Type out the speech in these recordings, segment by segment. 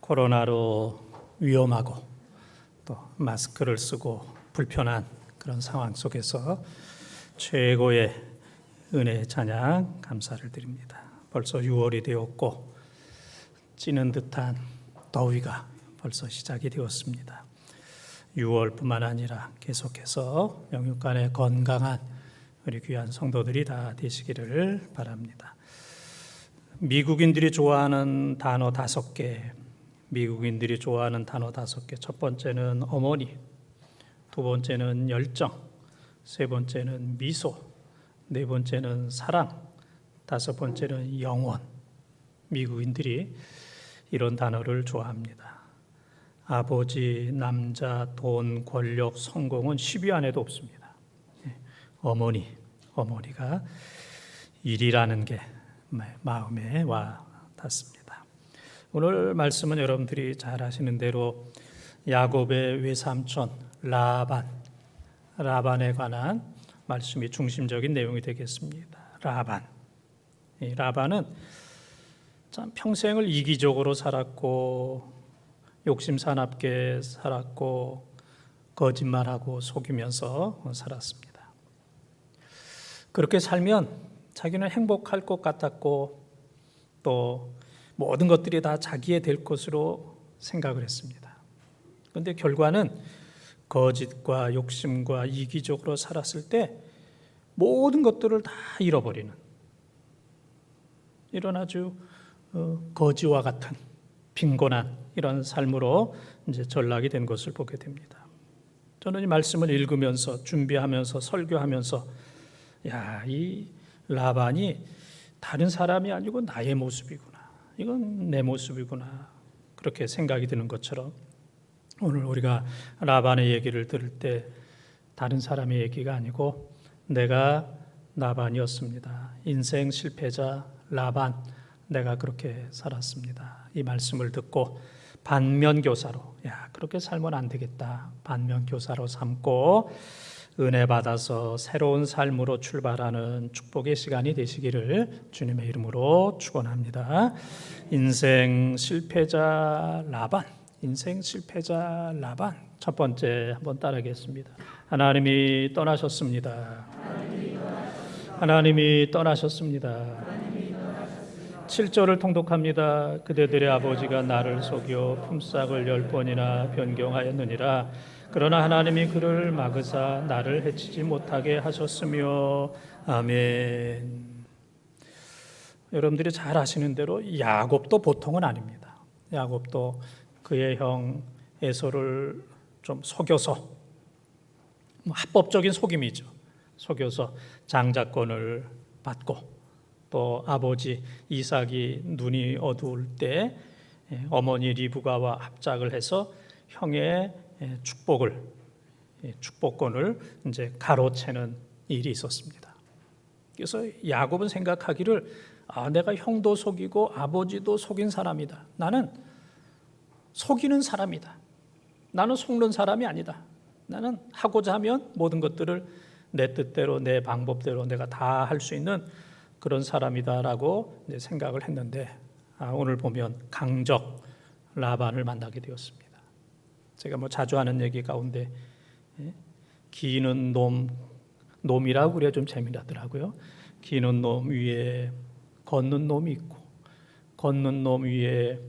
코로나로 위험하고 또 마스크를 쓰고 불편한 그런 상황 속에서 최고의 은혜의 찬양 감사를 드립니다. 벌써 6월이 되었고 찌는 듯한 더위가 벌써 시작이 되었습니다. 6월뿐만 아니라 계속해서 영육간에 건강한 우리 귀한 성도들이 다 되시기를 바랍니다. 미국인들이 좋아하는 단어 5개, 미국인들이 좋아하는 단어 5개. 첫 번째는 어머니, 두 번째는 열정, 세 번째는 미소, 네 번째는 사랑, 다섯 번째는 영원. 미국인들이 이런 단어를 좋아합니다. 아버지, 남자, 돈, 권력, 성공은 10위 안에도 없습니다. 어머니가 일이라는 게 마음에 와 닿습니다. 오늘 말씀은 여러분들이 잘 아시는 대로 야곱의 외삼촌 라반에 관한 말씀이 중심적인 내용이 되겠습니다. 라반은 참 평생을 이기적으로 살았고 욕심 사납게 살았고 거짓말하고 속이면서 살았습니다. 그렇게 살면 자기는 행복할 것 같았고 또 모든 것들이 다 자기의 될 것으로 생각을 했습니다. 그런데 결과는 거짓과 욕심과 이기적으로 살았을 때 모든 것들을 다 잃어버리는 이런 아주 거지와 같은 빈곤한 이런 삶으로 이제 전락이 된 것을 보게 됩니다. 저는 이 말씀을 읽으면서 준비하면서 설교하면서 이 라반이 다른 사람이 아니고 나의 모습이구나. 이건 내 모습이구나. 그렇게 생각이 드는 것처럼 오늘 우리가 라반의 얘기를 들을 때 다른 사람의 얘기가 아니고 내가 라반이었습니다. 인생 실패자 라반, 내가 그렇게 살았습니다. 이 말씀을 듣고 반면교사로 그렇게 살면 안 되겠다. 반면교사로 삼고 은혜 받아서 새로운 삶으로 출발하는 축복의 시간이 되시기를 주님의 이름으로 축원합니다. 인생 실패자 라반, 첫 번째 한번 따르겠습니다. 하나님이 떠나셨습니다. 7절을 통독합니다. 그대들의 아버지가 나를 속여 품삯을 10번이나 변경하였느니라. 그러나 하나님이 그를 막으사 나를 해치지 못하게 하셨으며. 아멘. 여러분들이 잘 아시는 대로 야곱도 보통은 아닙니다. 야곱도 그의 형 에서를 좀 속여서, 합법적인 속임이죠. 속여서 장자권을 받고 또 아버지 이삭이 눈이 어두울 때 어머니 리브가와 합작을 해서 형의 축복권을 이제 가로채는 일이 있었습니다. 그래서 야곱은 생각하기를 내가 형도 속이고 아버지도 속인 사람이다. 나는 속이는 사람이다. 나는 속는 사람이 아니다. 나는 하고자 하면 모든 것들을 내 뜻대로 내 방법대로 내가 다 할 수 있는 그런 사람이다라고 생각을 했는데 오늘 보면 강적 라반을 만나게 되었습니다. 제가 자주 하는 얘기 가운데 기는 놈이라고 그래야 좀 재미나더라고요. 기는 놈 위에 걷는 놈이 있고 걷는 놈 위에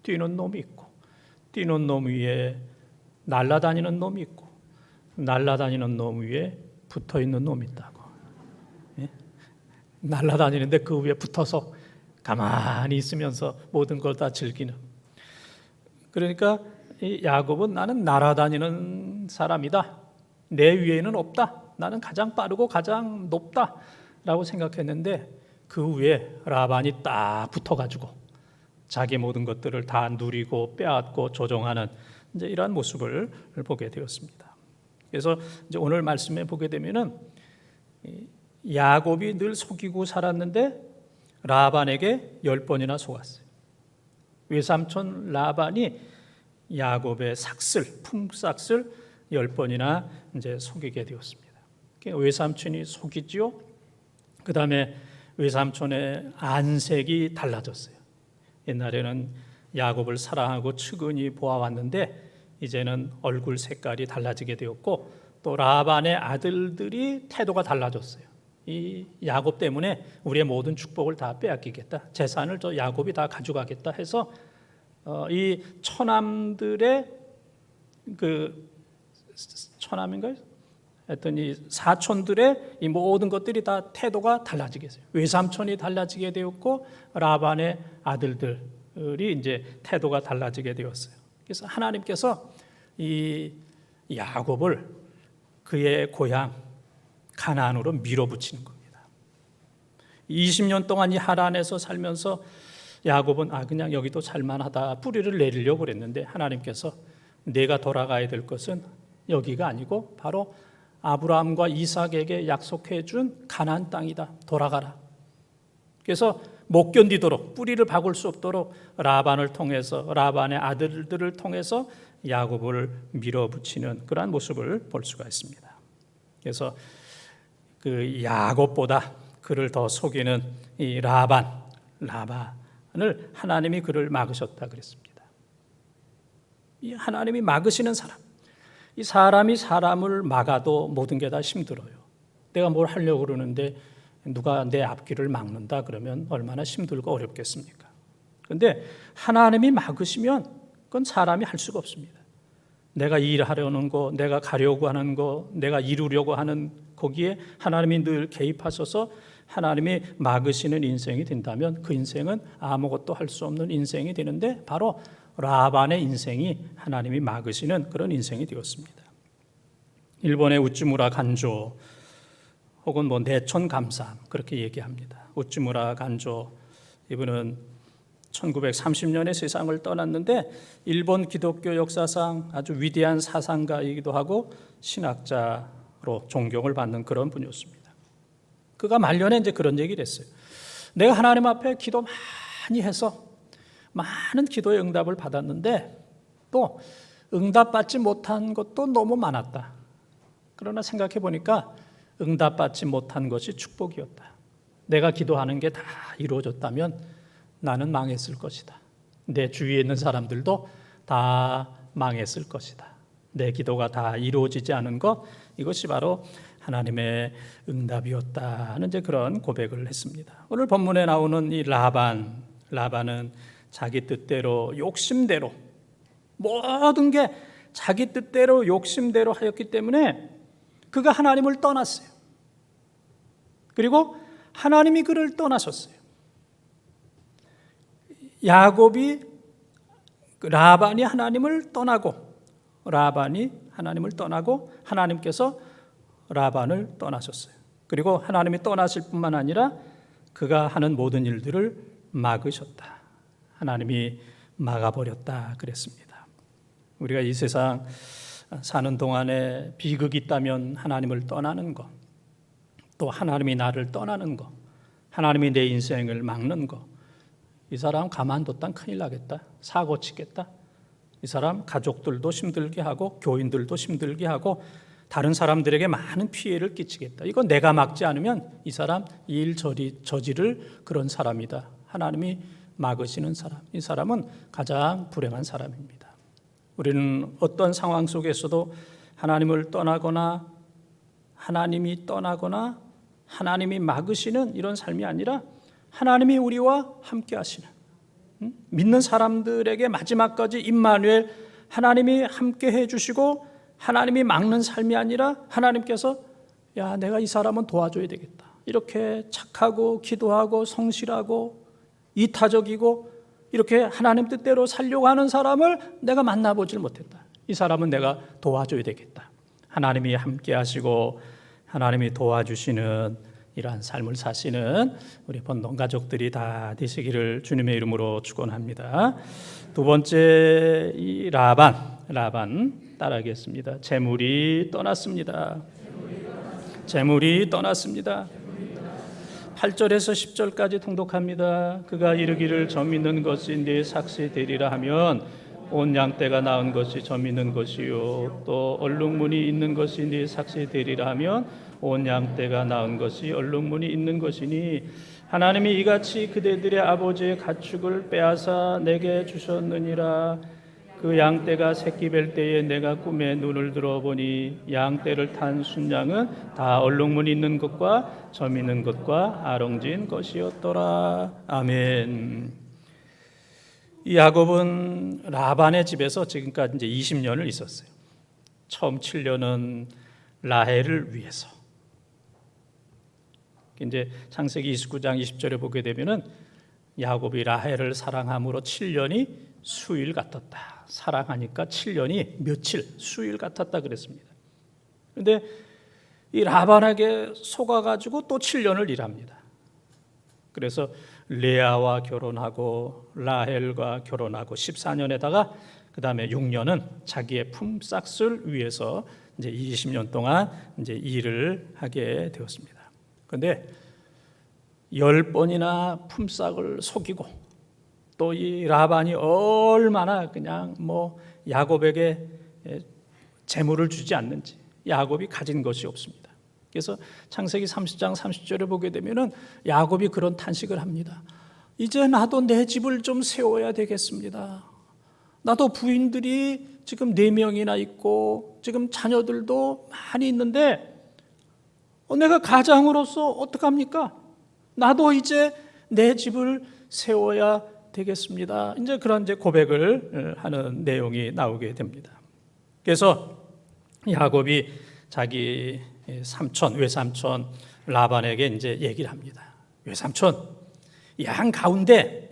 뛰는 놈이 있고 뛰는 놈 위에 날아다니는 놈이 있고 날아다니는 놈 위에 붙어있는 놈이 있다고. 날아다니는데 그 위에 붙어서 가만히 있으면서 모든 걸 다 즐기는. 그러니까 이 야곱은 나는 날아다니는 사람이다. 내 위에는 없다. 나는 가장 빠르고 가장 높다라고 생각했는데 그 위에 라반이 딱 붙어가지고 자기 모든 것들을 다 누리고 빼앗고 조종하는 이제 이러한 모습을 보게 되었습니다. 그래서 이제 오늘 말씀에 보게 되면은 야곱이 늘 속이고 살았는데 라반에게 10번이나 속았어요. 외삼촌 라반이 야곱의 품삯을 10번이나 이제 속이게 되었습니다. 외삼촌이 속이지요. 그 다음에 외삼촌의 안색이 달라졌어요. 옛날에는 야곱을 사랑하고 측은히 보아왔는데 이제는 얼굴 색깔이 달라지게 되었고 또 라반의 아들들이 태도가 달라졌어요. 이 야곱 때문에 우리의 모든 축복을 다 빼앗기겠다, 재산을 저 야곱이 다 가져가겠다 해서 이 처남들의 그 처남인가요? 하여튼 이 사촌들의 이 모든 것들이 다 태도가 달라지게 됐어요. 외삼촌이 달라지게 되었고 라반의 아들들이 이제 태도가 달라지게 되었어요. 그래서 하나님께서 이 야곱을 그의 고향 가나안으로 밀어붙이는 겁니다. 20년 동안 이 하란에서 살면서 야곱은 그냥 여기도 살만하다 뿌리를 내리려고 그랬는데 하나님께서 내가 돌아가야 될 것은 여기가 아니고 바로 아브라함과 이삭에게 약속해 준 가나안 땅이다. 돌아가라. 그래서 못 견디도록 뿌리를 박을 수 없도록 라반을 통해서 라반의 아들들을 통해서 야곱을 밀어붙이는 그러한 모습을 볼 수가 있습니다. 그래서 그 야곱보다 그를 더 속이는 이 라반을 하나님이 그를 막으셨다 그랬습니다. 이 하나님이 막으시는 사람, 이 사람이 사람을 막아도 모든 게 다 힘들어요. 내가 뭘 하려고 그러는데 누가 내 앞길을 막는다 그러면 얼마나 힘들고 어렵겠습니까? 그런데 하나님이 막으시면 그건 사람이 할 수가 없습니다. 내가 일하려는 거, 내가 가려고 하는 거, 내가 이루려고 하는 거기에 하나님이 늘 개입하셔서 하나님이 막으시는 인생이 된다면 그 인생은 아무것도 할 수 없는 인생이 되는데 바로 라반의 인생이 하나님이 막으시는 그런 인생이 되었습니다. 일본의 우찌무라 간조 혹은 내촌 감삼 그렇게 얘기합니다. 우찌무라 간조 이분은 1930년에 세상을 떠났는데 일본 기독교 역사상 아주 위대한 사상가이기도 하고 신학자로 존경을 받는 그런 분이었습니다. 그가 말년에 이제 그런 얘기를 했어요. 내가 하나님 앞에 기도 많이 해서 많은 기도의 응답을 받았는데 또 응답받지 못한 것도 너무 많았다. 그러나 생각해 보니까 응답받지 못한 것이 축복이었다. 내가 기도하는 게 다 이루어졌다면 나는 망했을 것이다. 내 주위에 있는 사람들도 다 망했을 것이다. 내 기도가 다 이루어지지 않은 것, 이것이 바로 하나님의 응답이었다 하는 이제 그런 고백을 했습니다. 오늘 본문에 나오는 이 라반은 자기 뜻대로 욕심대로 모든 게 자기 뜻대로 욕심대로 하였기 때문에 그가 하나님을 떠났어요. 그리고 하나님이 그를 떠나셨어요. 라반이 하나님을 떠나고 하나님께서 라반을 떠나셨어요. 그리고 하나님이 떠나실 뿐만 아니라 그가 하는 모든 일들을 막으셨다. 하나님이 막아버렸다 그랬습니다. 우리가 이 세상 사는 동안에 비극이 있다면 하나님을 떠나는 것, 또 하나님이 나를 떠나는 것, 하나님이 내 인생을 막는 것, 이 사람 가만뒀단 큰일 나겠다, 사고 치겠다, 이 사람 가족들도 힘들게 하고 교인들도 힘들게 하고 다른 사람들에게 많은 피해를 끼치겠다. 이건 내가 막지 않으면 이 사람 일 저지를 그런 사람이다. 하나님이 막으시는 사람, 이 사람은 가장 불행한 사람입니다. 우리는 어떤 상황 속에서도 하나님을 떠나거나 하나님이 막으시는 이런 삶이 아니라 하나님이 우리와 함께 하시는, 믿는 사람들에게 마지막까지 임마누엘, 하나님이 함께 해주시고 하나님이 막는 삶이 아니라 하나님께서 내가 이 사람은 도와줘야 되겠다, 이렇게 착하고 기도하고 성실하고 이타적이고 이렇게 하나님 뜻대로 살려고 하는 사람을 내가 만나보질 못했다. 이 사람은 내가 도와줘야 되겠다. 하나님이 함께 하시고 하나님이 도와주시는 이러한 삶을 사시는 우리 본동 가족들이 다 되시기를 주님의 이름으로 축원합니다. 두 번째, 이 라반 따라하겠습니다. 재물이 떠났습니다. 8절에서 10절까지 통독합니다. 그가 이르기를 저 믿는 것이 네 삭시 되리라 하면 온 양떼가 낳은 것이 저 믿는 것이요, 또 얼룩무늬 있는 것이 네 삭시 되리라 하면 온 양떼가 낳은 것이 얼룩무늬 있는 것이니 하나님이 이같이 그대들의 아버지의 가축을 빼앗아 내게 주셨느니라. 그 양떼가 새끼 뵐 때에 내가 꿈에 눈을 들어보니 양떼를 탄 순양은 다 얼룩무 있는 것과 점 있는 것과 아롱진 것이었더라. 아멘. 이 야곱은 라반의 집에서 지금까지 이제 20년을 있었어요. 처음 7년은 라헬을 위해서. 이제 창세기 29장 20절에 보게 되면은 야곱이 라헬을 사랑함으로 7년이 수일 같았다. 사랑하니까 7년이 며칠, 수일 같았다 그랬습니다. 그런데 이 라반에게 속아가지고 또 7년을 일합니다. 그래서 레아와 결혼하고 라헬과 결혼하고 14년에다가 그 다음에 6년은 자기의 품삯을 위해서 이제 20년 동안 이제 일을 하게 되었습니다. 그런데 10번이나 품삯을 속이고 또 이 라반이 얼마나 그냥 뭐 야곱에게 재물을 주지 않는지, 야곱이 가진 것이 없습니다. 그래서 창세기 30장 30절에 보게 되면은 야곱이 그런 탄식을 합니다. 이제 나도 내 집을 좀 세워야 되겠습니다. 나도 부인들이 지금 4명이나 있고 지금 자녀들도 많이 있는데 내가 가장으로서 어떡합니까? 나도 이제 내 집을 세워야 되겠습니다. 이제 그런 이제 고백을 하는 내용이 나오게 됩니다. 그래서 야곱이 자기 외삼촌 라반에게 이제 얘기를 합니다. 외삼촌, 양 가운데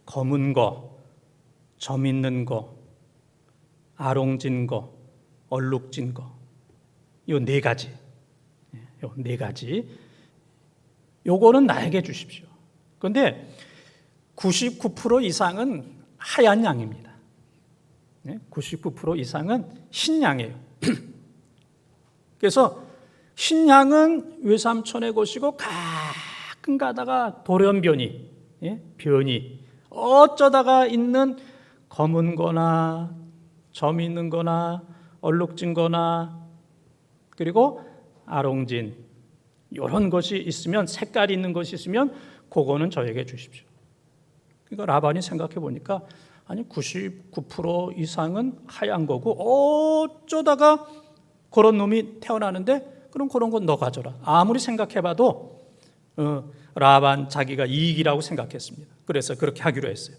검은 거, 점 있는 거, 아롱진 거, 얼룩진 거, 요 4가지. 요 4가지. 요거는 나에게 주십시오. 그런데 99% 이상은 하얀 양입니다. 99% 이상은 흰양이에요. 그래서 흰양은 외삼촌의 것이고 가끔 가다가 돌연변이, 변이 어쩌다가 있는 검은 거나 점 있는 거나 얼룩진 거나 그리고 아롱진 이런 것이 있으면, 색깔이 있는 것이 있으면 그거는 저에게 주십시오. 그러니까 라반이 생각해 보니까 아니 99% 이상은 하얀 거고 어쩌다가 그런 놈이 태어나는데 그럼 그런 건 너 가져라. 아무리 생각해 봐도 라반 자기가 이익이라고 생각했습니다. 그래서 그렇게 하기로 했어요.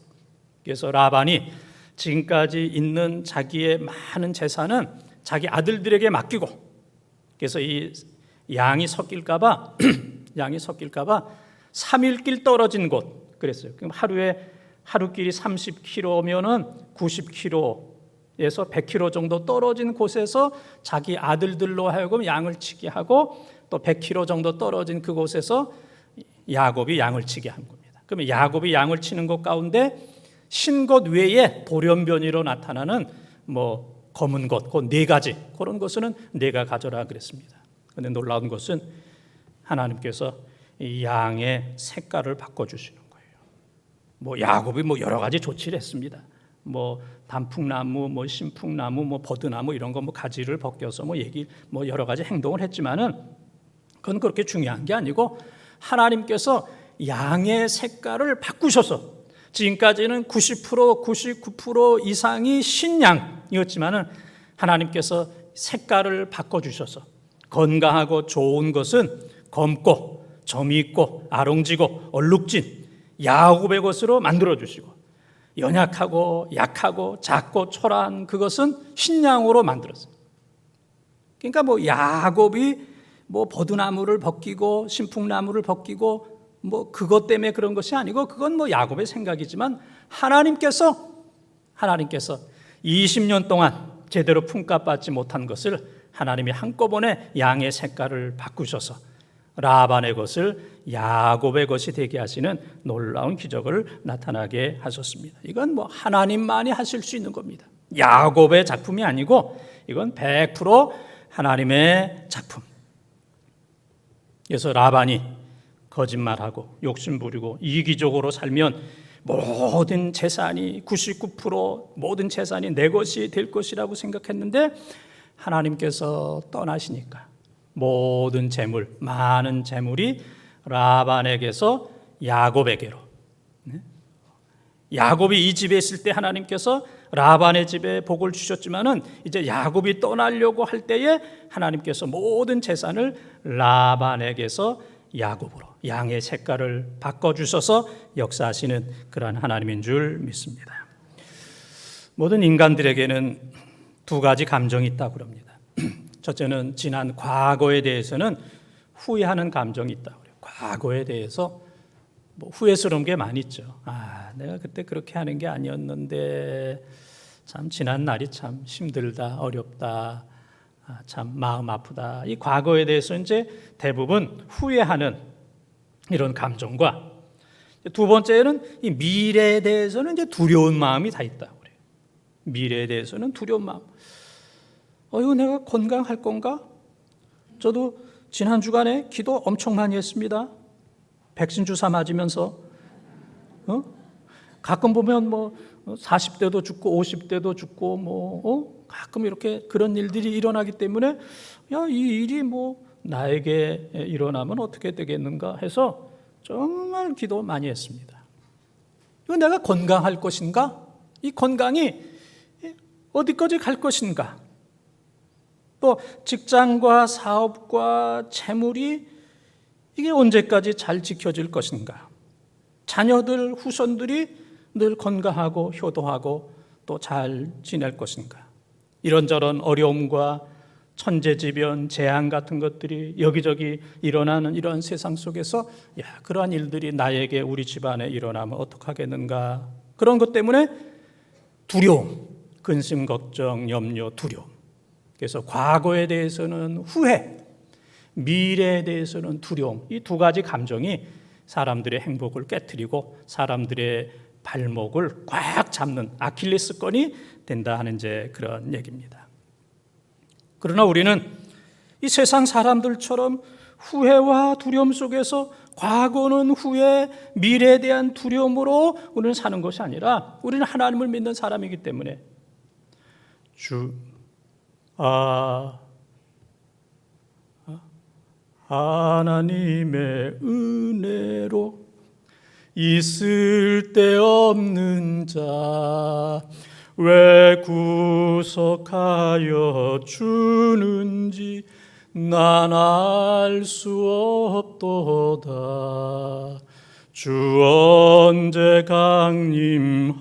그래서 라반이 지금까지 있는 자기의 많은 재산은 자기 아들들에게 맡기고, 그래서 이 양이 섞일까 봐 3일길 떨어진 곳 그랬어요. 그럼 하루길이 30km면은 90km에서 100km 정도 떨어진 곳에서 자기 아들들로 하여금 양을 치게 하고, 또 100km 정도 떨어진 그곳에서 야곱이 양을 치게 한 겁니다. 그러면 야곱이 양을 치는 곳 가운데 흰 것 외에 돌연변이로 나타나는 뭐 검은 것, 그 4가지 그런 것은 내가 가져라 그랬습니다. 그런데 놀라운 것은 하나님께서 이 양의 색깔을 바꿔주시는 거예요. 뭐 야곱이 뭐 여러 가지 조치를 했습니다. 뭐 단풍나무, 뭐 신풍나무, 뭐 버드나무 이런 거 뭐 가지를 벗겨서 뭐 여러 가지 행동을 했지만은 그건 그렇게 중요한 게 아니고 하나님께서 양의 색깔을 바꾸셔서 지금까지는 90%, 99% 이상이 흰양이었지만은 하나님께서 색깔을 바꿔주셔서 건강하고 좋은 것은 검고 점이 있고 아롱지고 얼룩진 야곱의 것으로 만들어주시고, 연약하고 약하고 작고 초라한 그것은 흰양으로 만들었어요. 그러니까 뭐 야곱이 뭐 버드나무를 벗기고 신풍나무를 벗기고 뭐 그것 때문에 그런 것이 아니고, 그건 뭐 야곱의 생각이지만 하나님께서 20년 동안 제대로 품값 받지 못한 것을 하나님이 한꺼번에 양의 색깔을 바꾸셔서 라반의 것을 야곱의 것이 되게 하시는 놀라운 기적을 나타나게 하셨습니다. 이건 뭐 하나님만이 하실 수 있는 겁니다. 야곱의 작품이 아니고 이건 100% 하나님의 작품. 그래서 라반이 거짓말하고 욕심부리고 이기적으로 살면 모든 재산이 99% 모든 재산이 내 것이 될 것이라고 생각했는데 하나님께서 떠나시니까 모든 재물, 많은 재물이 라반에게서 야곱에게로. 야곱이 이 집에 있을 때 하나님께서 라반의 집에 복을 주셨지만은 이제 야곱이 떠나려고 할 때에 하나님께서 모든 재산을 라반에게서 야곱으로 양의 색깔을 바꿔주셔서 역사하시는 그러한 하나님인 줄 믿습니다. 모든 인간들에게는 두 가지 감정이 있다고 합니다. 첫째는 지난 과거에 대해서는 후회하는 감정이 있다고 그래요. 과거에 대해서 후회스러운 게 많이 있죠. 내가 그때 그렇게 하는 게 아니었는데 참 지난 날이 참 힘들다, 어렵다, 참 마음 아프다. 이 과거에 대해서 이제 대부분 후회하는 이런 감정과, 두 번째는 이 미래에 대해서는 이제 두려운 마음이 다 있다고 그래요. 미래에 대해서는 두려운 마음. 이거 내가 건강할 건가? 저도 지난 주간에 기도 엄청 많이 했습니다. 백신 주사 맞으면서 가끔 보면 40대도 죽고 50대도 죽고 가끔 이렇게 그런 일들이 일어나기 때문에 이 일이 나에게 일어나면 어떻게 되겠는가 해서 정말 기도 많이 했습니다. 이거 내가 건강할 것인가? 이 건강이 어디까지 갈 것인가? 또 직장과 사업과 재물이 이게 언제까지 잘 지켜질 것인가? 자녀들, 후손들이 늘 건강하고 효도하고 또 잘 지낼 것인가? 이런저런 어려움과 천재지변, 재앙 같은 것들이 여기저기 일어나는 이런 세상 속에서 그러한 일들이 나에게, 우리 집안에 일어나면 어떡하겠는가? 그런 것 때문에 두려움, 근심, 걱정, 염려, 두려움. 그래서 과거에 대해서는 후회, 미래에 대해서는 두려움, 이 두 가지 감정이 사람들의 행복을 깨트리고 사람들의 발목을 꽉 잡는 아킬레스건이 된다 하는 이제 그런 얘기입니다. 그러나 우리는 이 세상 사람들처럼 후회와 두려움 속에서 과거는 후회, 미래에 대한 두려움으로 우리는 사는 것이 아니라 우리는 하나님을 믿는 사람이기 때문에 하나님의 은혜로 있을 데 없는 자 왜 구속하여 주는지 난 알 수 없도다. 주 언제 강림하실지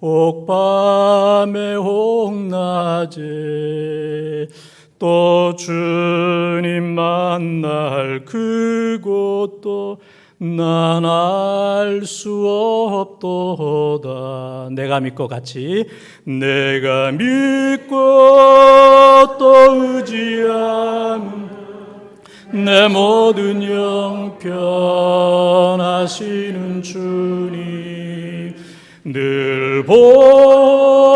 혹밤에 혹낮에 또 주님 만날 그곳도 난 알 수 없도다. 내가 믿고 같이, 내가 믿고 또 의지함 내 모든 형편하시는 주님 늘 보호해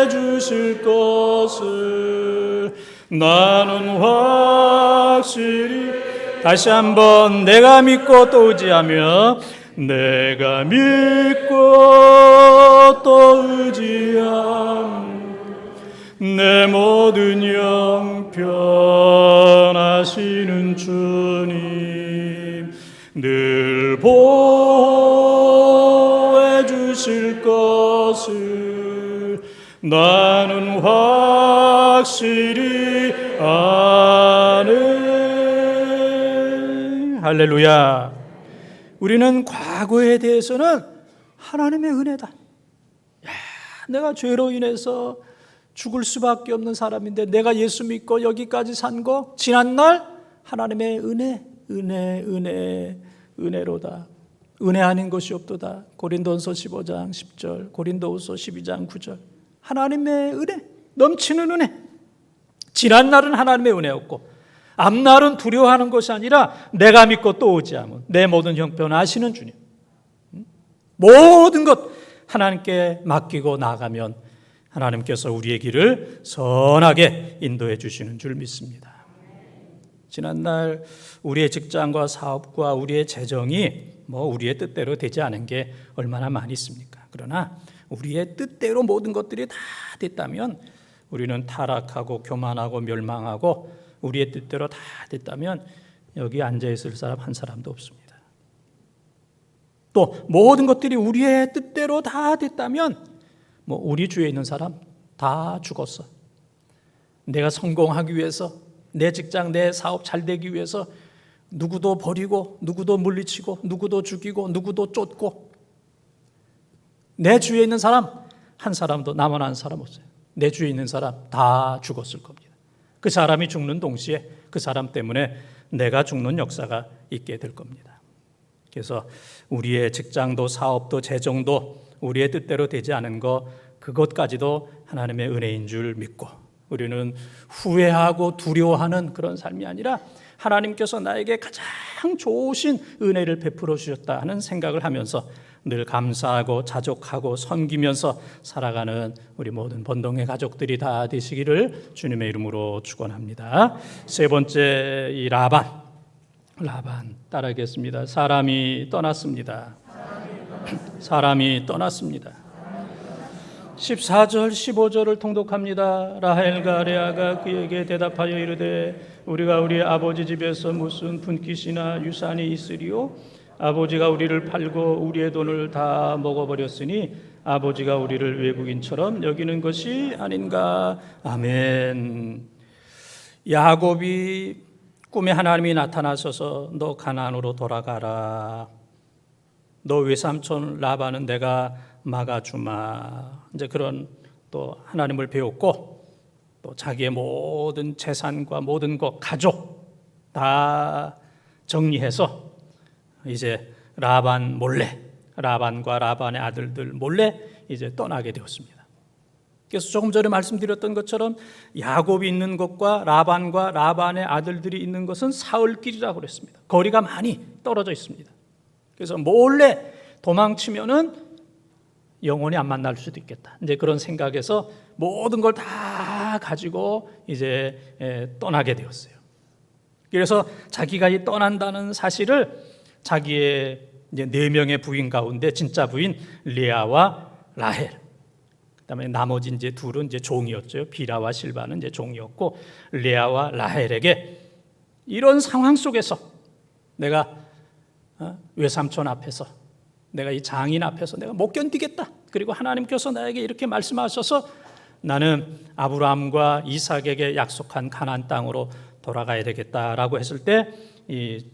주실 것을 나는 확실히. 다시 한번, 내가 믿고 또 의지하며, 내가 믿고 또 의지함 내 모든 형편하시는 주님 늘 보호해 주실 것을 나는 확실히 아네. 할렐루야. 우리는 과거에 대해서는 하나님의 은혜다. 내가 죄로 인해서 죽을 수밖에 없는 사람인데 내가 예수 믿고 여기까지 산 거 지난날 하나님의 은혜로다. 은혜 아닌 것이 없도다. 고린도전서 15장 10절, 고린도후서 12장 9절. 하나님의 은혜, 넘치는 은혜. 지난날은 하나님의 은혜였고 앞날은 두려워하는 것이 아니라 내가 믿고 또 의지하면 내 모든 형편 아시는 주님, 모든 것 하나님께 맡기고 나가면 하나님께서 우리의 길을 선하게 인도해 주시는 줄 믿습니다. 지난날 우리의 직장과 사업과 우리의 재정이 우리의 뜻대로 되지 않은 게 얼마나 많이 있습니까? 그러나 우리의 뜻대로 모든 것들이 다 됐다면 우리는 타락하고 교만하고 멸망하고 우리의 뜻대로 다 됐다면 여기 앉아 있을 사람 한 사람도 없습니다. 또 모든 것들이 우리의 뜻대로 다 됐다면 우리 주위에 있는 사람 다 죽었어. 내가 성공하기 위해서, 내 직장, 내 사업 잘 되기 위해서 누구도 버리고, 누구도 물리치고, 누구도 죽이고, 누구도 쫓고, 내 주위에 있는 사람 한 사람도 남아난 사람 없어요. 내 주위에 있는 사람 다 죽었을 겁니다. 그 사람이 죽는 동시에 그 사람 때문에 내가 죽는 역사가 있게 될 겁니다. 그래서 우리의 직장도 사업도 재정도 우리의 뜻대로 되지 않은 것, 그것까지도 하나님의 은혜인 줄 믿고, 우리는 후회하고 두려워하는 그런 삶이 아니라 하나님께서 나에게 가장 좋으신 은혜를 베풀어 주셨다 하는 생각을 하면서 늘 감사하고 자족하고 섬기면서 살아가는 우리 모든 번동의 가족들이 다 되시기를 주님의 이름으로 축원합니다. 세 번째, 이 라반 따라하겠습니다. 사람이 떠났습니다. 14절 15절을 통독합니다. 라헬과 레아가 그에게 대답하여 이르되 우리가 우리 아버지 집에서 무슨 분깃이나 유산이 있으리요? 아버지가 우리를 팔고 우리의 돈을 다 먹어버렸으니 아버지가 우리를 외국인처럼 여기는 것이 아닌가. 아멘. 야곱이 꿈에 하나님이 나타나셔서 너 가나안으로 돌아가라. 너 외삼촌 라반은 내가 막아주마. 이제 그런 또 하나님을 배웠고, 또 자기의 모든 재산과 모든 것, 가족 다 정리해서 이제 라반과 라반의 아들들 몰래 이제 떠나게 되었습니다. 그래서 조금 전에 말씀드렸던 것처럼 야곱이 있는 곳과 라반의 아들들이 있는 것은 사흘길이라고 그랬습니다. 거리가 많이 떨어져 있습니다. 그래서 몰래 도망치면은 영원히 안 만날 수도 있겠다. 이제 그런 생각에서 모든 걸 다 가지고 이제 떠나게 되었어요. 그래서 자기가 이 떠난다는 사실을 자기의 이제 4명의 부인 가운데 진짜 부인 레아와 라헬, 그다음에 나머지 이제 둘은 이제 종이었죠. 비라와 실바는 이제 종이었고, 레아와 라헬에게 이런 상황 속에서 내가 외삼촌 앞에서, 내가 이 장인 앞에서 내가 못 견디겠다. 그리고 하나님께서 나에게 이렇게 말씀하셔서 나는 아브라함과 이삭에게 약속한 가나안 땅으로 돌아가야 되겠다라고 했을 때,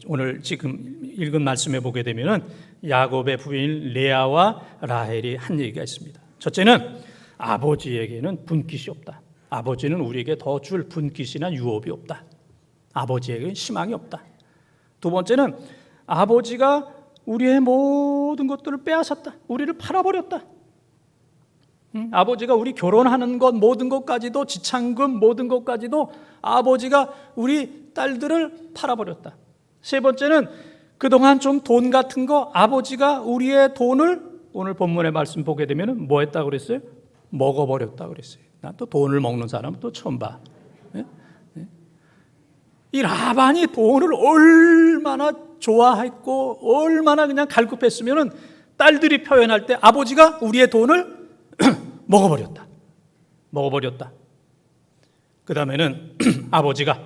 오늘 지금 읽은 말씀에 보게 되면은 야곱의 부인 레아와 라헬이 한 얘기가 있습니다. 첫째는 아버지에게는 분깃이 없다. 아버지는 우리에게 더 줄 분깃이나 유업이 없다. 아버지에게는 희망이 없다. 두 번째는 아버지가 우리의 모든 것들을 빼앗았다. 우리를 팔아버렸다. 아버지가 우리 결혼하는 것 모든 것까지도, 지참금 모든 것까지도 아버지가 우리 딸들을 팔아버렸다. 세 번째는 그동안 좀 돈 같은 거, 아버지가 우리의 돈을 오늘 본문의 말씀 보게 되면 뭐 했다고 그랬어요? 먹어버렸다고 그랬어요. 난 또 돈을 먹는 사람은 또 처음 봐. 이 라반이 돈을 얼마나 좋아했고 얼마나 그냥 갈급했으면 딸들이 표현할 때 아버지가 우리의 돈을 먹어버렸다. 그 다음에는 아버지가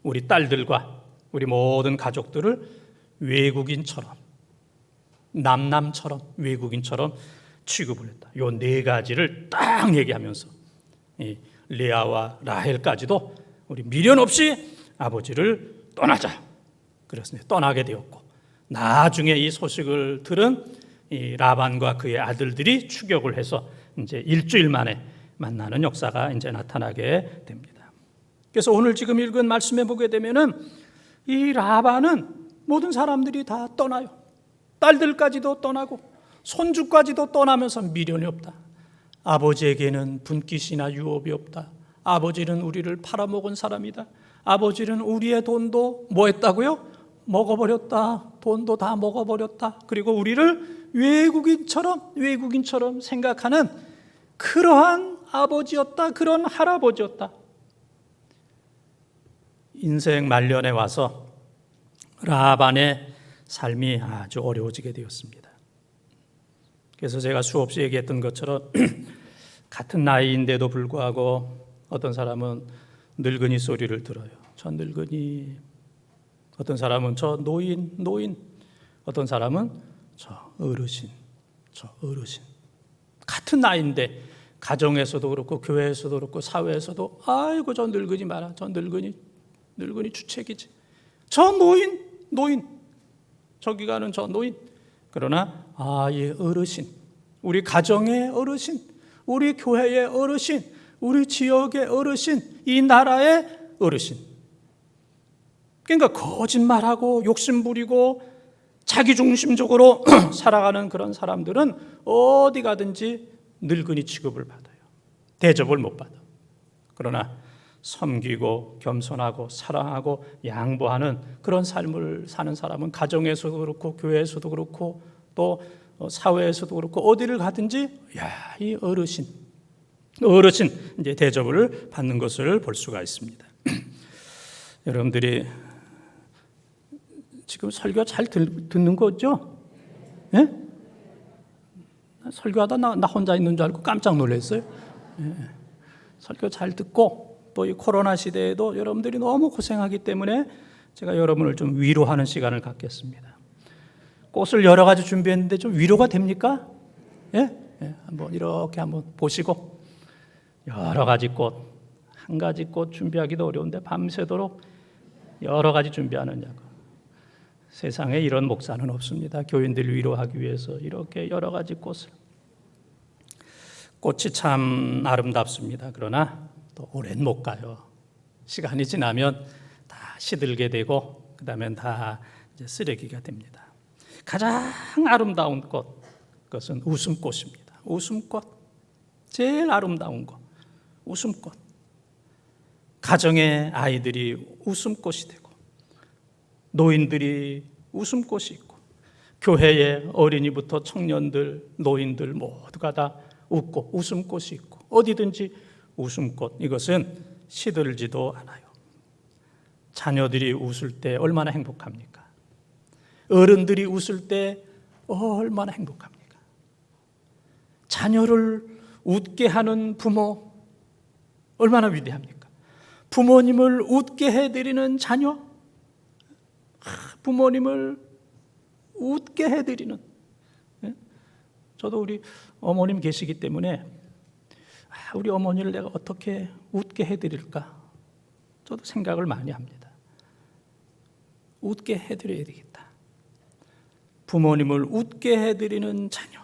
우리 딸들과 우리 모든 가족들을 외국인처럼, 남남처럼, 외국인처럼 취급을 했다. 요 4가지를 딱 얘기하면서 이 레아와 라헬까지도 우리 미련 없이 아버지를 떠나자. 그렇습니다. 떠나게 되었고, 나중에 이 소식을 들은 이 라반과 그의 아들들이 추격을 해서 이제 일주일 만에 만나는 역사가 이제 나타나게 됩니다. 그래서 오늘 지금 읽은 말씀에 보게 되면은 이 라반은 모든 사람들이 다 떠나요. 딸들까지도 떠나고 손주까지도 떠나면서 미련이 없다. 아버지에게는 분깃이나 유업이 없다. 아버지는 우리를 팔아먹은 사람이다. 아버지는 우리의 돈도 뭐 했다고요? 먹어버렸다. 돈도 다 먹어버렸다. 그리고 우리를 외국인처럼 생각하는 그러한 아버지였다. 그런 할아버지였다. 인생 말년에 와서 라반의 삶이 아주 어려워지게 되었습니다. 그래서 제가 수없이 얘기했던 것처럼 같은 나이인데도 불구하고 어떤 사람은 늙은이 소리를 들어요. 저 늙은이 어떤 사람은 저 노인, 어떤 사람은 저 어르신. 같은 나이인데 가정에서도 그렇고 교회에서도 그렇고 사회에서도 아이고 저 늙은이 마라. 저 늙은이 주책이지. 저 노인. 저기 가는 저 노인. 그러나 이 어르신, 우리 가정의 어르신, 우리 교회의 어르신, 우리 지역의 어르신, 이 나라의 어르신. 그러니까 거짓말하고 욕심부리고 자기중심적으로 살아가는 그런 사람들은 어디 가든지 늙은이 취급을 받아요. 대접을 못 받아. 그러나 섬기고 겸손하고 사랑하고 양보하는 그런 삶을 사는 사람은 가정에서도 그렇고 교회에서도 그렇고 또 사회에서도 그렇고 어디를 가든지 이 어르신 이제 대접을 받는 것을 볼 수가 있습니다. 여러분들이 지금 설교 잘 듣는 거죠? 예? 설교하다 나 혼자 있는 줄 알고 깜짝 놀랐어요. 예. 설교 잘 듣고 또 이 코로나 시대에도 여러분들이 너무 고생하기 때문에 제가 여러분을 좀 위로하는 시간을 갖겠습니다. 꽃을 여러 가지 준비했는데 좀 위로가 됩니까? 예? 한번 이렇게 한번 보시고 여러 가지 꽃, 한 가지 꽃 준비하기도 어려운데 밤새도록 여러 가지 준비하느냐고. 세상에 이런 목사는 없습니다. 교인들 위로하기 위해서 이렇게 여러 가지 꽃을. 꽃이 참 아름답습니다. 그러나 또 오랜 못 가요. 시간이 지나면 다 시들게 되고 그다음엔 다 이제 쓰레기가 됩니다. 가장 아름다운 꽃, 그것은 웃음꽃입니다. 웃음꽃, 제일 아름다운 것, 웃음꽃. 가정의 아이들이 웃음꽃이 되고 노인들이 웃음꽃이 있고 교회의 어린이부터 청년들, 노인들 모두가 다 웃고 웃음꽃이 있고 어디든지 웃음꽃, 이것은 시들지도 않아요. 자녀들이 웃을 때 얼마나 행복합니까? 어른들이 웃을 때 얼마나 행복합니까? 자녀를 웃게 하는 부모 얼마나 위대합니까? 부모님을 웃게 해드리는 자녀, 부모님을 웃게 해드리는. 저도 우리 어머님 계시기 때문에 우리 어머니를 내가 어떻게 웃게 해드릴까? 저도 생각을 많이 합니다. 웃게 해드려야 되겠다. 부모님을 웃게 해드리는 자녀,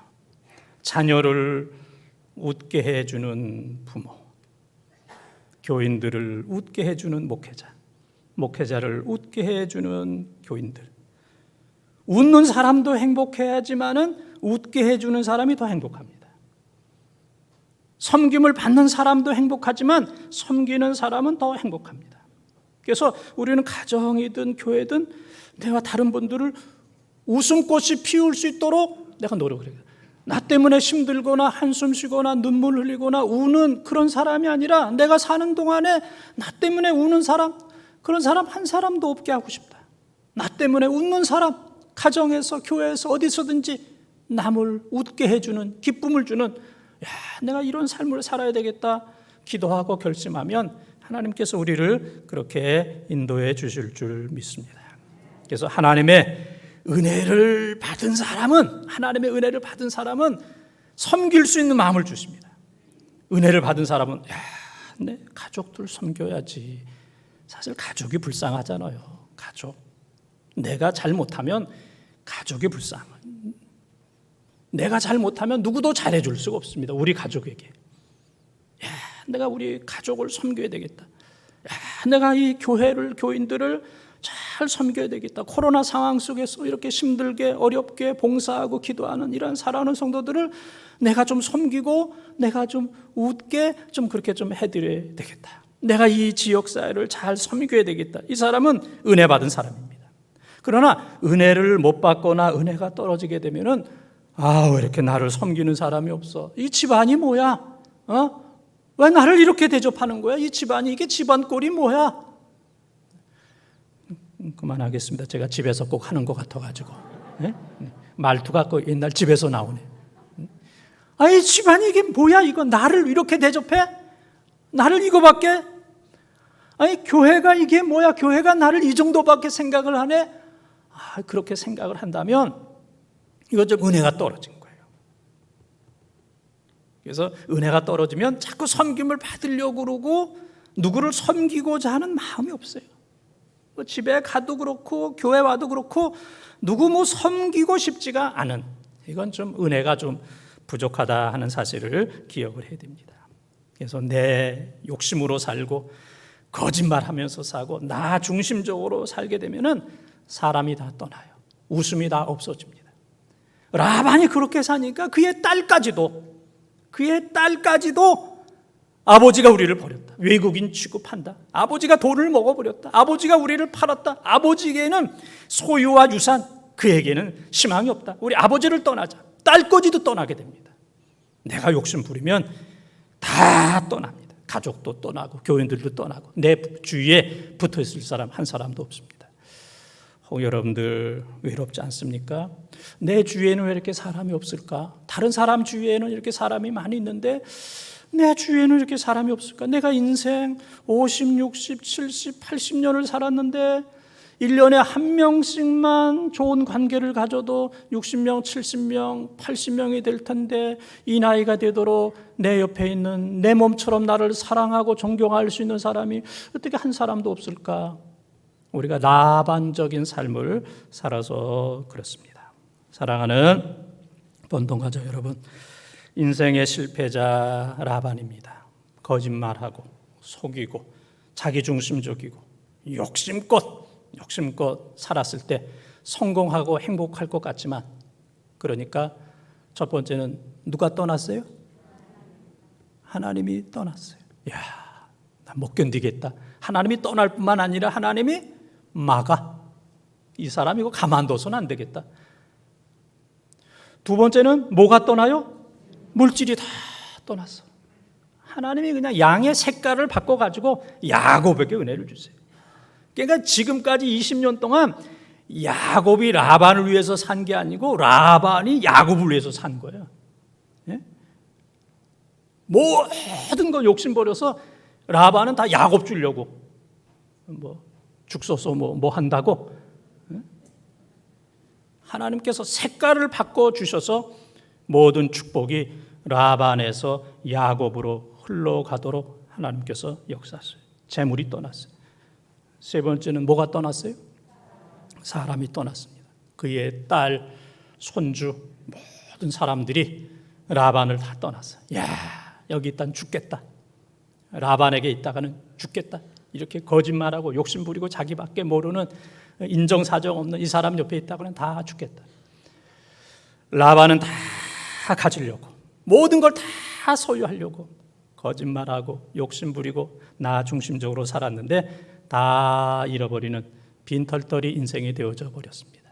자녀를 웃게 해주는 부모, 교인들을 웃게 해주는 목회자, 목회자를 웃게 해주는 교인들. 웃는 사람도 행복해야지만은 웃게 해주는 사람이 더 행복합니다. 섬김을 받는 사람도 행복하지만 섬기는 사람은 더 행복합니다. 그래서 우리는 가정이든 교회든 내가 다른 분들을 웃음꽃이 피울 수 있도록 내가 노력을 해요. 나 때문에 힘들거나 한숨 쉬거나 눈물 흘리거나 우는 그런 사람이 아니라 내가 사는 동안에 나 때문에 우는 사람, 그런 사람 한 사람도 없게 하고 싶다. 나 때문에 웃는 사람, 가정에서 교회에서 어디서든지 남을 웃게 해주는, 기쁨을 주는, 내가 이런 삶을 살아야 되겠다 기도하고 결심하면 하나님께서 우리를 그렇게 인도해 주실 줄 믿습니다. 그래서 하나님의 은혜를 받은 사람은, 하나님의 은혜를 받은 사람은 섬길 수 있는 마음을 주십니다. 은혜를 받은 사람은 내 가족들 섬겨야지. 사실 가족이 불쌍하잖아요. 가족. 내가 잘못하면 가족이 불쌍해. 내가 잘못하면 누구도 잘해줄 수가 없습니다. 우리 가족에게. 내가 우리 가족을 섬겨야 되겠다. 내가 이 교회를, 교인들을 잘 섬겨야 되겠다. 코로나 상황 속에서 이렇게 힘들게 어렵게 봉사하고 기도하는 이런 살아가는 성도들을 내가 좀 섬기고 내가 좀 웃게 좀 그렇게 좀 해드려야 되겠다. 내가 이 지역사회를 잘 섬겨야 되겠다. 이 사람은 은혜 받은 사람입니다. 그러나 은혜를 못 받거나 은혜가 떨어지게 되면은 왜 이렇게 나를 섬기는 사람이 없어? 이 집안이 뭐야? 왜 나를 이렇게 대접하는 거야? 이 집안이, 이게 집안 꼴이 뭐야? 그만하겠습니다. 제가 집에서 꼭 하는 것 같아가지고. 말투가 옛날 집에서 나오네. 이 집안이 이게 뭐야? 이거 나를 이렇게 대접해? 나를 이거밖에? 아니 교회가 이게 뭐야? 교회가 나를 이 정도밖에 생각을 하네? 그렇게 생각을 한다면 이거 좀 은혜가 떨어진 거예요. 그래서 은혜가 떨어지면 자꾸 섬김을 받으려고 그러고 누구를 섬기고자 하는 마음이 없어요. 집에 가도 그렇고 교회 와도 그렇고 누구 섬기고 싶지가 않은, 이건 좀 은혜가 좀 부족하다 하는 사실을 기억을 해야 됩니다. 그래서 내 욕심으로 살고 거짓말하면서 사고 나 중심적으로 살게 되면은 사람이 다 떠나요. 웃음이 다 없어집니다. 라반이 그렇게 사니까 그의 딸까지도 아버지가 우리를 버렸다. 외국인 취급한다. 아버지가 돈을 먹어버렸다. 아버지가 우리를 팔았다. 아버지에게는 소유와 유산, 그에게는 희망이 없다. 우리 아버지를 떠나자. 딸까지도 떠나게 됩니다. 내가 욕심 부리면 다 떠납니다. 가족도 떠나고 교인들도 떠나고 내 주위에 붙어있을 사람 한 사람도 없습니다. 여러분들 외롭지 않습니까? 내 주위에는 왜 이렇게 사람이 없을까? 다른 사람 주위에는 이렇게 사람이 많이 있는데 내 주위에는 이렇게 사람이 없을까? 내가 인생 50, 60, 70, 80년을 살았는데 1년에 한 명씩만 좋은 관계를 가져도 60명, 70명, 80명이 될 텐데 이 나이가 되도록 내 옆에 있는 내 몸처럼 나를 사랑하고 존경할 수 있는 사람이 어떻게 한 사람도 없을까? 우리가 라반적인 삶을 살아서 그렇습니다. 사랑하는 본동가족 여러분, 인생의 실패자 라반입니다. 거짓말하고 속이고 자기중심적이고 욕심껏 살았을 때 성공하고 행복할 것 같지만, 그러니까 첫 번째는 누가 떠났어요? 하나님이 떠났어요. 야, 나 못 견디겠다. 하나님이 떠날 뿐만 아니라 하나님이 막아. 이 사람 이거 가만둬서는 안 되겠다. 두 번째는 뭐가 떠나요? 물질이 다 떠났어. 하나님이 그냥 양의 색깔을 바꿔가지고 야곱에게 은혜를 주세요. 그러니까 지금까지 20년 동안 야곱이 라반을 위해서 산 게 아니고 라반이 야곱을 위해서 산 거예요. 예? 모든 거 욕심 버려서 라반은 다 야곱 주려고 죽 써서 뭐 한다고. 예? 하나님께서 색깔을 바꿔주셔서 모든 축복이 라반에서 야곱으로 흘러가도록 하나님께서 역사하셨어요. 재물이 떠났어요. 세 번째는 뭐가 떠났어요? 사람이 떠났습니다. 그의 딸, 손주, 모든 사람들이 라반을 다 떠났어요. 야, 여기 있다는 죽겠다. 라반에게 있다가는 죽겠다. 이렇게 거짓말하고 욕심부리고 자기밖에 모르는 인정사정 없는 이 사람 옆에 있다가는 다 죽겠다. 라반은 다 가지려고, 모든 걸 다 소유하려고 거짓말하고 욕심부리고 나 중심적으로 살았는데 다 잃어버리는 빈털터리 인생이 되어져 버렸습니다.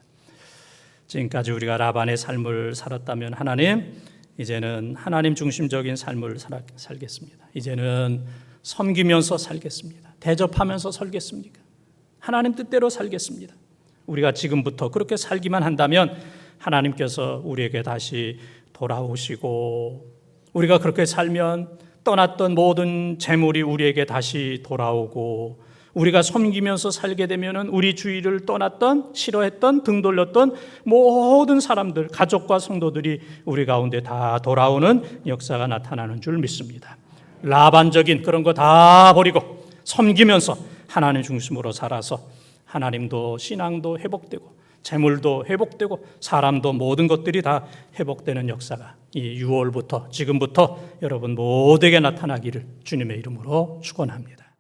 지금까지 우리가 라반의 삶을 살았다면 하나님, 이제는 하나님 중심적인 삶을 살겠습니다. 이제는 섬기면서 살겠습니다. 대접하면서 살겠습니다. 하나님 뜻대로 살겠습니다. 우리가 지금부터 그렇게 살기만 한다면 하나님께서 우리에게 다시 돌아오시고, 우리가 그렇게 살면 떠났던 모든 재물이 우리에게 다시 돌아오고, 우리가 섬기면서 살게 되면 우리 주위를 떠났던, 싫어했던, 등 돌렸던 모든 사람들, 가족과 성도들이 우리 가운데 다 돌아오는 역사가 나타나는 줄 믿습니다. 라반적인 그런 거 다 버리고 섬기면서 하나님 중심으로 살아서 하나님도 신앙도 회복되고 재물도 회복되고 사람도 모든 것들이 다 회복되는 역사가 이 6월부터 지금부터 여러분 모두에게 나타나기를 주님의 이름으로 축원합니다.